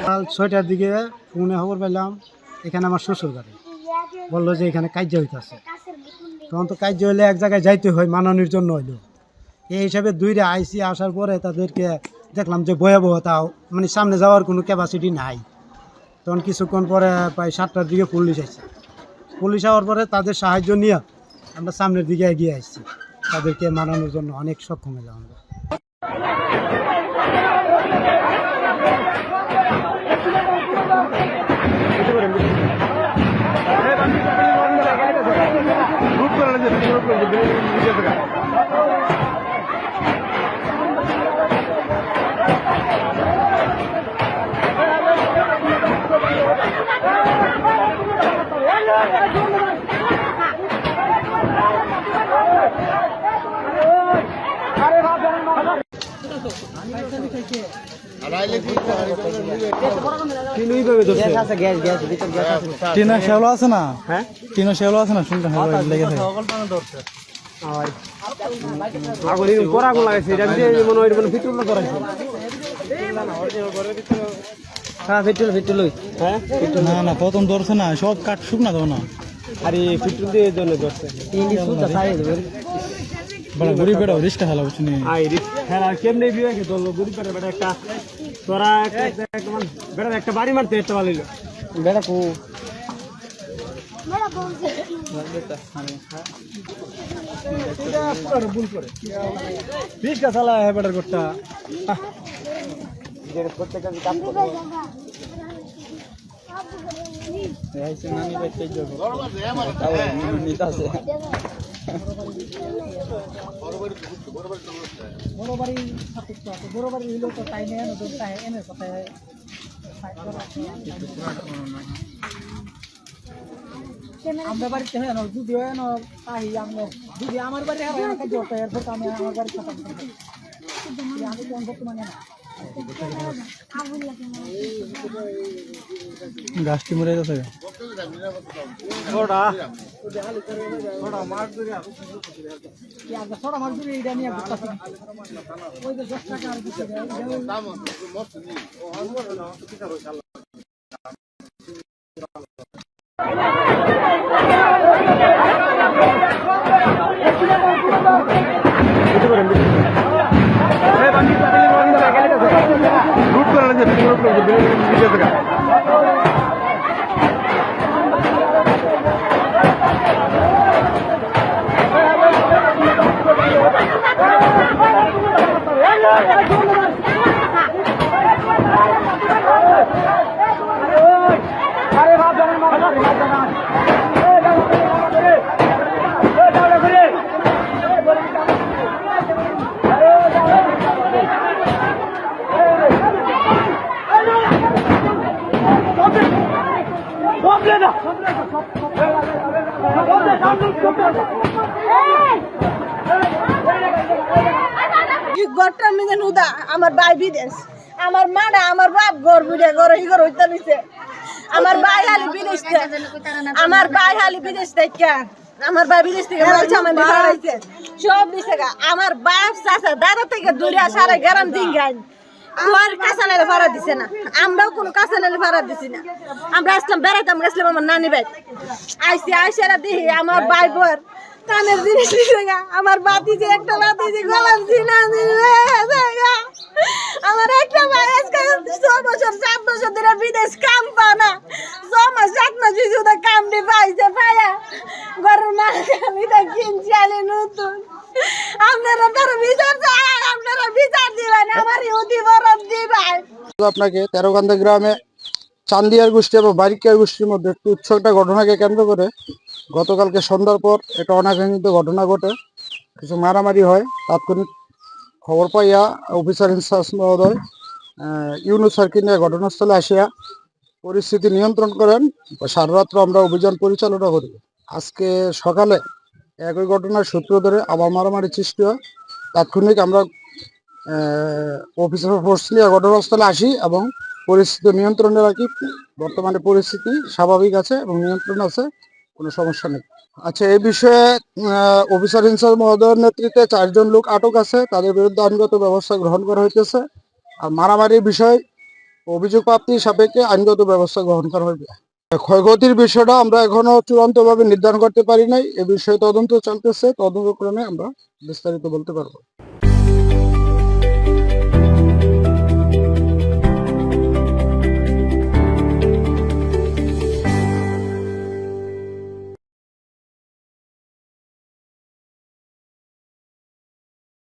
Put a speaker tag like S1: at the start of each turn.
S1: কাল 6টার দিকে ফোনে খবর পেলাম এখানে আমার শ্বশুর বাড়ি, বললো যে এখানে কার্য হইতেছে। তখন তো কার্য হলে এক জায়গায় যাইতে হয়, মানানোর জন্য হইলো। এই হিসাবে দুইটা আইসি আসার পরে তাদেরকে দেখলাম যে ভয়াবহতা, মানে সামনে যাওয়ার কোনো ক্যাপাসিটি নাই। তখন কিছুক্ষণ পরে প্রায় 7টার দিকে পুলিশ আসছে। পুলিশ আওয়ার পরে তাদের সাহায্য নিয়ে আমরা সামনের দিকে এগিয়ে আসছি, তাদেরকে মানানোর জন্য অনেক সক্ষম হলাম আমরা।
S2: টিনা শেওলা আছে না? হ্যাঁ, টিনা শেওলা আছে না? শুনতে লেগে থাকে। না না, প্রথম ধরছে না, সব কাঠ শুকনা দাও না।
S1: আরে ফিটুল দিয়ে জন্য ধরছে
S2: বড় গরিব বেড়া রিস্কা খেলা বুঝছি নি।
S1: হ্যাঁ, কেমনে বিয়ে কি ধরলো গরিব বেড়া একটা তোরা বেড়া একটা বাড়ি মারতে একটা ভালো বেড়া কো চালা হ্যাঁ বেটার করতা বড় বাড়ি বড় বাড়ি হইলেও তো তাই নেই নতুন তাই এনে কোথায় আমরা বাড়িতে হয় না, যদি হয় না তাই আমরা যদি আমার বাড়ি হয় না কাজ করতে এরপর আমি আমার বাড়ির কথা আমি কোন বর্তমানে না
S2: গাছটি মরে যাচ্ছে।
S3: আমার ভাই বিদেশ, আমার মাডা আমার বাপ ঘর বুড়ে ঘর হিগর হইতে নিছে। আমার ভাই হালি বিদেশ, আমার ভাই হালি বিদেশ থেকে, আমার ভাই বিদেশ থেকে বলছে আমার হারাইছে সব দিছে গা। আমার বাপ চাচা দাদা থেকে দূরে সারা গ্রাম দিন গান কুয়ার কাঁচা নাইলে ভাড়া দিছে না, আমরাও কোনো কাঁচা নাইলে ভাড়া দিছি না। আমরা আসলাম বেড়াইতাম, গেছিলাম আমার নানি ভাই, আইসারা দেখি আমার ভাই বোর কানের জিনিস দিছে গা। আমার বাতি যে একটা বাতি যে গলার জিনা আমার একটা ভাই আজকে 6 বছর 7 বছর ধরে বিদেশ কাম পানা 6 মাস 7 মাস শুধু কাম দি পাইছে পায়া গরুর মাংস এটা কিনছি আলে নতুন। আপনারা তার বিচার চাই, আপনারা বিচার দিবেন, আমার ইহুদি বরফ দিবেন।
S4: আপনাকে তেরোকান্দা গ্রামে চান্দিয়ার গোষ্ঠী এবং বারিকিয়ার গোষ্ঠীর মধ্যে একটি উৎসবটা ঘটনাকে কেন্দ্র করে গতকালকে সন্ধ্যার পর একটা অনাকাঙ্ক্ষিত ঘটনা ঘটে, কিছু মারামারি হয়। তাৎক্ষণিক খবর পাইয়া অফিসার ইনচার্জ মহোদয় ইউনুস স্যারকে নিয়ে ঘটনাস্থলে আসিয়া পরিস্থিতি নিয়ন্ত্রণ করেন। সারা রাত্র আমরা অভিযান পরিচালনা করি। আজকে সকালে একই ঘটনার সূত্র ধরে আবার মারামারি সৃষ্টি হয়। তাৎক্ষণিক আমরা অফিসার ফোর্স নিয়ে ঘটনাস্থলে আসি এবং পরিস্থিতি নিয়ন্ত্রণে রাখি। বর্তমানে পরিস্থিতি স্বাভাবিক আছে এবং নিয়ন্ত্রণ আছে, কোনো সমস্যা নেই। আচ্ছা, এই বিষয়ে অফিসার ইনচার্জ মহোদয়ের নেতৃত্বে 4 জন লোক আটক আছে, তাদের বিরুদ্ধে আইনগত ব্যবস্থা গ্রহণ করা হইতেছে। আর মারামারির বিষয় অভিযোগ প্রাপ্তির সাপেক্ষে আইনগত ব্যবস্থা গ্রহণ করা হবে। ক্ষয়ক্ষতির বিষয়টা আমরা এখনো চূড়ান্তভাবে নির্ধারণ করতে পারি নাই। এ বিষয়ে তদন্ত চলতেছে, তদন্তক্রমে আমরা বিস্তারিত বলতে পারবো।